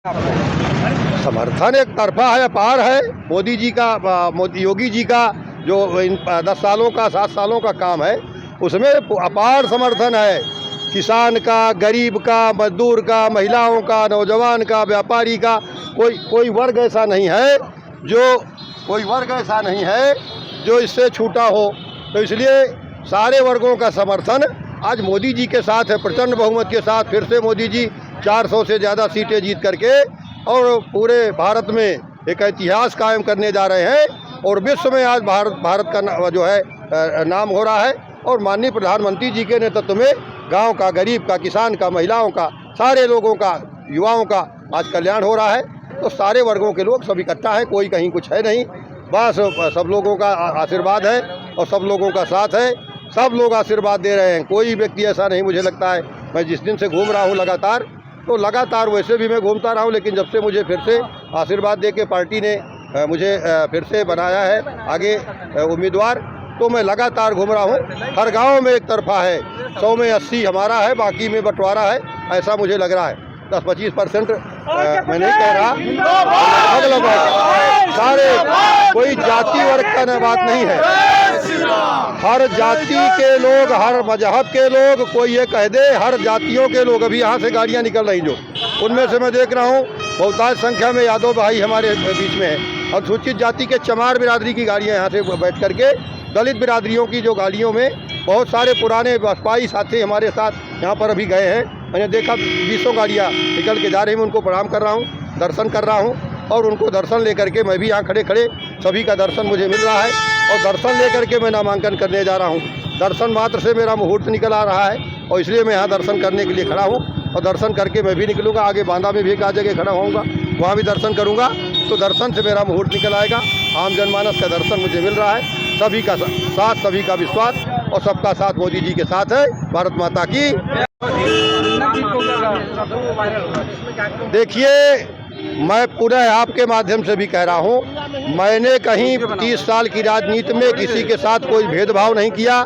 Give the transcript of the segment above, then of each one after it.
समर्थन एक तरफा है, अपार है। मोदी जी का, योगी जी का जो इन 10 सालों का 7 सालों का काम है उसमें अपार समर्थन है। किसान का, गरीब का, मजदूर का, महिलाओं का, नौजवान का, व्यापारी का, कोई वर्ग ऐसा नहीं है जो इससे छूटा हो। तो इसलिए सारे वर्गों का समर्थन आज मोदी जी के साथ है, प्रचंड बहुमत के साथ। फिर से मोदी जी 400 से ज़्यादा सीटें जीत करके और पूरे भारत में एक इतिहास कायम करने जा रहे हैं और विश्व में आज भारत का जो है नाम हो रहा है। और माननीय प्रधानमंत्री जी के नेतृत्व में गांव का, गरीब का, किसान का, महिलाओं का, सारे लोगों का, युवाओं का आज कल्याण हो रहा है। तो सारे वर्गों के लोग सब इकट्ठा हैं, कोई कहीं कुछ है नहीं। बस सब लोगों का आशीर्वाद है और सब लोगों का साथ है। सब लोग आशीर्वाद दे रहे हैं। कोई व्यक्ति ऐसा नहीं, मुझे लगता है, मैं जिस दिन से घूम रहा हूँ लगातार वैसे भी मैं घूमता रहा हूँ, लेकिन जब से मुझे फिर से आशीर्वाद दे के पार्टी ने मुझे फिर से बनाया है आगे उम्मीदवार, तो मैं लगातार घूम रहा हूँ। हर गांव में एक तरफा है, 100 में 80 हमारा है, बाकी में बंटवारा है, ऐसा मुझे लग रहा है। 10-25% मैं नहीं कह रहा, मतलब सारे, कोई जाति वर्ग का बात नहीं है। हर जाति के लोग, हर मजहब के लोग, कोई ये कह दे हर जातियों के लोग। अभी यहाँ से गाड़ियाँ निकल रही जो, उनमें से मैं देख रहा हूँ बहुतायत संख्या में यादव भाई हमारे बीच में है। अनुसूचित जाति के चमार बिरादरी की गाड़ियाँ यहाँ से बैठ करके, दलित बिरादरियों की जो गाड़ियों में बहुत सारे पुराने बसपाई साथी हमारे साथ यहाँ पर अभी गए हैं। मैंने देखा 20 गाड़ियाँ निकल के जा रही हैं। मैं उनको प्रणाम कर रहा हूँ, दर्शन कर रहा हूँ और उनको दर्शन लेकर के मैं भी यहाँ खड़े सभी का दर्शन मुझे मिल रहा है और दर्शन लेकर के मैं नामांकन करने जा रहा हूँ। दर्शन मात्र से मेरा मुहूर्त निकल आ रहा है और इसलिए मैं यहाँ दर्शन करने के लिए खड़ा हूँ और दर्शन करके मैं भी निकलूँगा। आगे बांदा में भी एक जगह खड़ा होऊंगा, वहाँ भी दर्शन करूँगा। तो दर्शन से मेरा मुहूर्त निकल आएगा। आम जनमानस का दर्शन मुझे मिल रहा है, सभी का साथ, सभी का विश्वास और सबका साथ मोदी जी के साथ है। भारत माता की। देखिए, मैं पुनः आपके माध्यम से भी कह रहा हूँ, मैंने कहीं 30 साल की राजनीति में किसी के साथ कोई भेदभाव नहीं किया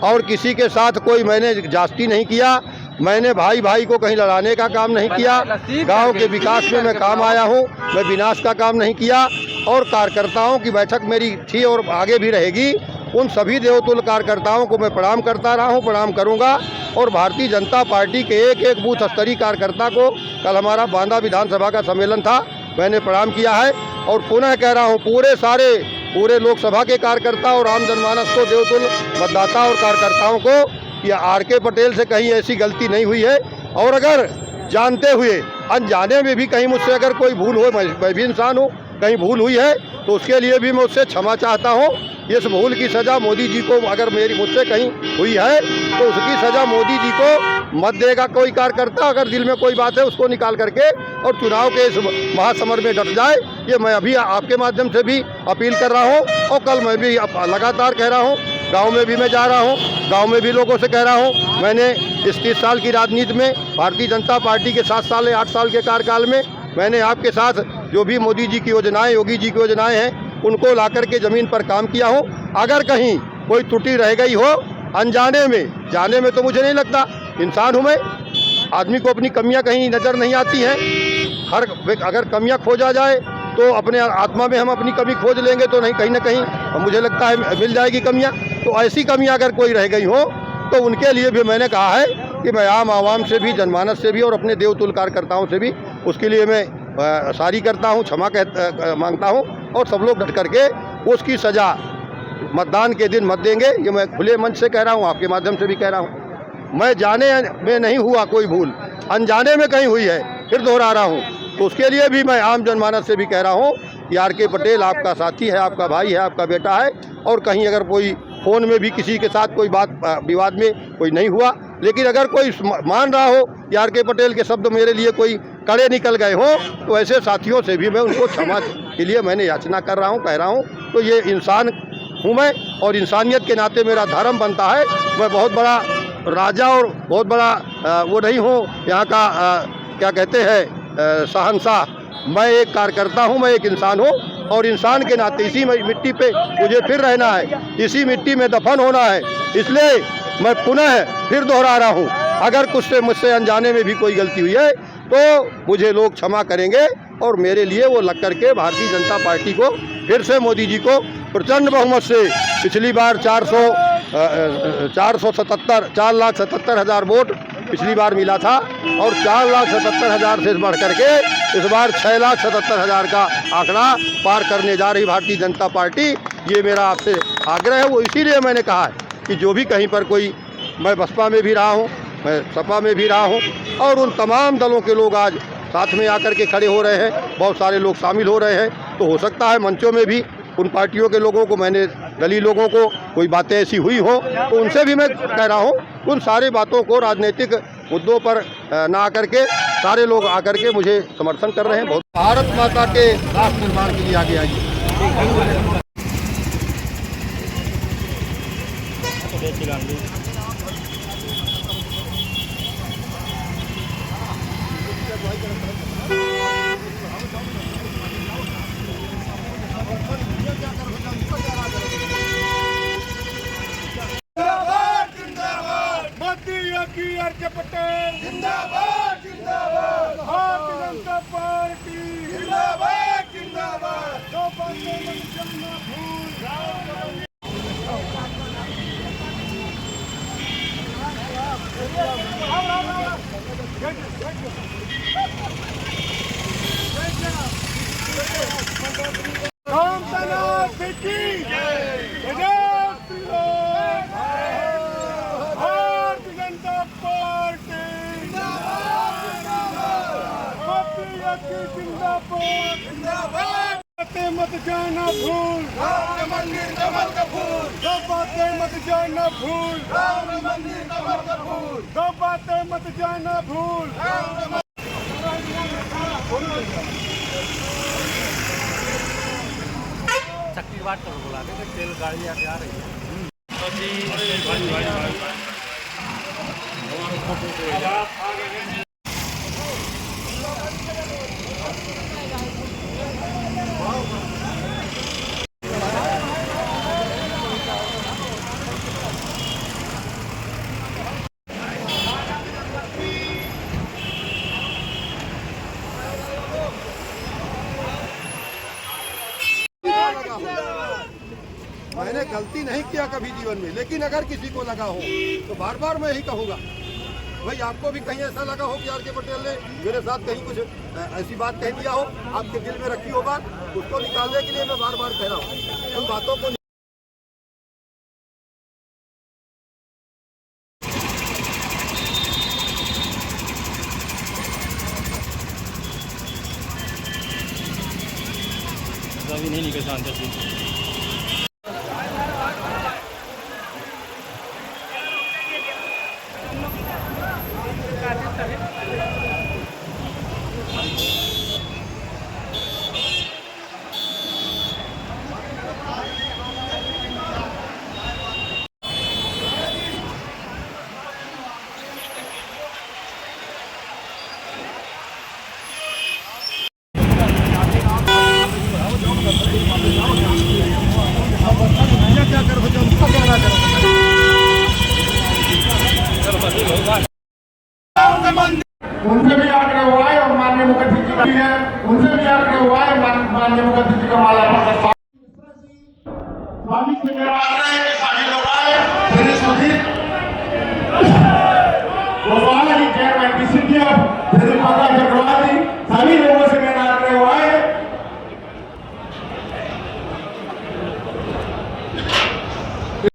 और किसी के साथ कोई मैंने जाति नहीं किया। मैंने भाई भाई को कहीं लड़ाने का काम नहीं किया। गांव के विकास में मैं काम आया हूं, मैं विनाश का काम नहीं किया। और कार्यकर्ताओं की बैठक मेरी थी और आगे भी रहेगी। उन सभी देवतुल्य कार्यकर्ताओं को मैं प्रणाम करता रहा हूं, प्रणाम करूंगा। और भारतीय जनता पार्टी के एक एक बूथ स्तरीय कार्यकर्ता को, कल हमारा बांदा विधानसभा का सम्मेलन था, मैंने प्रणाम किया है। और पुनः कह रहा हूँ, पूरे लोकसभा के कार्यकर्ता और आम जनमानस को, देवतुल्य मतदाता और कार्यकर्ताओं को, या आर.के. पटेल से कहीं ऐसी गलती नहीं हुई है। और अगर जानते हुए अनजाने में भी कहीं मुझसे अगर कोई भूल हो, मैं भी इंसान हूँ, कहीं भूल हुई है तो उसके लिए भी मैं उससे क्षमा चाहता हूँ। इस भूल की सज़ा मोदी जी को, अगर मुझसे कहीं हुई है तो उसकी सज़ा मोदी जी को मत देगा कोई कार्यकर्ता। अगर दिल में कोई बात है उसको निकाल करके और चुनाव के इस महासमर में डट जाए, ये मैं अभी आपके माध्यम से भी अपील कर रहा हूँ। और कल मैं भी लगातार कह रहा हूँ, गांव में भी मैं जा रहा हूं, गांव में भी लोगों से कह रहा हूं। मैंने इस 30 साल की राजनीति में भारतीय जनता पार्टी के 7 साल या 8 साल के कार्यकाल में मैंने आपके साथ जो भी मोदी जी की योजनाएं, योगी जी की योजनाएं हैं, उनको ला करके ज़मीन पर काम किया हूं। अगर कहीं कोई त्रुटि रह गई हो अनजाने में, जाने में तो मुझे नहीं लगता, इंसान हूँ मैं, आदमी को अपनी कमियाँ कहीं नज़र नहीं आती हैं। अगर कमियाँ खोजा जाए तो अपने आत्मा में हम अपनी कमी खोज लेंगे तो नहीं, कहीं ना कहीं मुझे लगता है मिल जाएगी कमियां। तो ऐसी कमियां अगर कोई रह गई हो तो उनके लिए भी मैंने कहा है कि मैं आम आवाम से भी, जनमानस से भी और अपने देवतुल्य कार्यकर्ताओं से भी उसके लिए मैं सारी करता हूं, क्षमा मांगता हूं। और सब लोग डट करके उसकी सज़ा मतदान के दिन मत देंगे, ये मैं खुले मंच से कह रहा हूँ, आपके माध्यम से भी कह रहा हूँ। मैं जाने में नहीं हुआ कोई भूल, अनजाने में कहीं हुई है, फिर दोहरा रहा हूँ। तो उसके लिए भी मैं आम जनमानस से भी कह रहा हूँ कि आर.के. पटेल आपका साथी है, आपका भाई है, आपका बेटा है। और कहीं अगर कोई फ़ोन में भी किसी के साथ कोई बात विवाद में कोई नहीं हुआ, लेकिन अगर कोई मान रहा हो कि आर.के. पटेल के शब्द मेरे लिए कोई कड़े निकल गए हो, तो ऐसे साथियों से भी मैं उनको क्षमा के लिए मैंने याचना कर रहा हूँ, कह रहा हूँ। तो ये इंसान हूँ मैं और इंसानियत के नाते मेरा धर्म बनता है। मैं बहुत बड़ा राजा और बहुत बड़ा वो नहीं हूँ, यहाँ का क्या कहते हैं शहंशाह। मैं एक कार्यकर्ता हूं, मैं एक इंसान हूं और इंसान के नाते इसी मिट्टी पे मुझे फिर रहना है, इसी मिट्टी में दफन होना है। इसलिए मैं पुनः फिर दोहरा रहा हूं, अगर कुछ से मुझसे अनजाने में भी कोई गलती हुई है तो मुझे लोग क्षमा करेंगे और मेरे लिए वो लग करके भारतीय जनता पार्टी को फिर से मोदी जी को प्रचंड बहुमत से, पिछली बार 4,77,000 वोट पिछली बार मिला था और 4,77,000 से बढ़ करके इस बार 6,77,000 का आंकड़ा पार करने जा रही भारतीय जनता पार्टी। ये मेरा आपसे आग्रह है। वो इसीलिए मैंने कहा है कि जो भी कहीं पर कोई, मैं बसपा में भी रहा हूँ, मैं सपा में भी रहा हूँ और उन तमाम दलों के लोग आज साथ में आकर के खड़े हो रहे हैं, बहुत सारे लोग शामिल हो रहे हैं। तो हो सकता है मंचों में भी उन पार्टियों के लोगों को, मैंने दलीय लोगों को कोई बातें ऐसी हुई हो तो उनसे भी मैं कह रहा हूँ, उन सारे बातों को राजनीतिक मुद्दों पर ना आकर के सारे लोग आकर के मुझे समर्थन कर रहे हैं। बहुत भारत माता के राष्ट्र निर्माण के लिए आगे आइए। पटेल जिंदाबाद जिंदाबाद, भारतीय जनता पार्टी जिंदाबाद जिंदाबाद। जो बंदे मन चलना भूल राम तनाव की मत जाना भूल, राम मंदिर कमल का फूल। दो बातें मत जाना भूल, राम मंदिर कमल का फूल। दो बातें मत जाना भूल। चक्की बात करो, बोला के तेल गाड़ी आ रही है। मैंने गलती नहीं किया कभी जीवन में, लेकिन अगर किसी को लगा हो तो बार बार मैं यही कहूँगा, भाई आपको भी कहीं ऐसा लगा हो कि आर के पटेल ने मेरे साथ कहीं कुछ ऐसी बात कह दिया हो, आपके दिल में रखी हो बात, उसको निकालने के लिए मैं बार बार कह रहा हूँ उन बातों को। अभी नहीं निकल शांत थी। उनसे भी आग्रह हुआ है और माननीय मुखर्जी जी भी है, उनसे भी आग्रह हुआ है माननीय मुखर्जी जी का माला स्वामी से मेरा आग्रह है कि सभी लोग आए। श्री सुधीर गोस्वामी चेयरमैन DCPF, श्री पंकज चक्रवर्ती, सभी